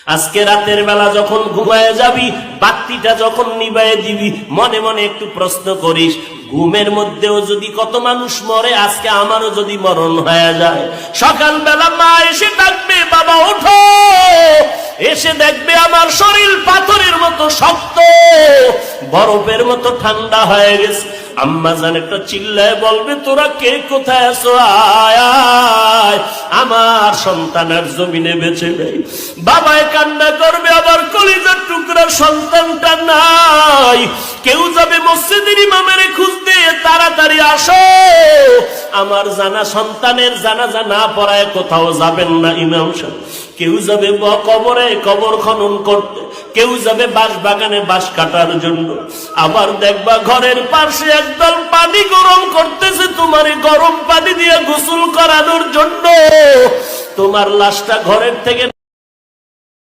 আজকে রাতের বেলা যখন ঘুমায় যাবি, বাতিটা যখন নিবায়ে দিবি, মনে মনে একটু প্রশ্ন করিস, ঘুমের মধ্যেও যদি কত মানুষ মরে, আজকে আমারও যদি মরণ হয়ে যায়। সকালবেলা মা এসে ডাকবে, বাবা ওঠো, এসে দেখবে আমার শরীর পাথরের মতো শক্ত, বরফের মতো ঠান্ডা হয়ে গেছে। আম্মা জান একটা চিল্লায় বলবে, তোরা কে কোথায় আছো, আয় আয়, আমার সন্তানের জমিনে বেঁচে নেই। বাবায় কান্না করবে, আবার কলিজার টুকরা সন্তানটা নাই। কেউ যাবে মসজিদের ইমামের খুঁজতে, তাড়াতাড়ি আসো, আমার জানা সন্তানের জানাজা না পড়ায় কোথাও যাবেন না ইমাম সাহেব। কেউ যাবে কবরে কবর খনন করতে, কেউ যাবে বাঁশ বাগানে বাঁশ কাটার জন্য। আবার দেখবা ঘরের পাশে একদল পানি গরম করতেছে, তোমার গরম পানি দিয়ে গোসল করানোর জন্য। তোমার লাশটা ঘরের থেকে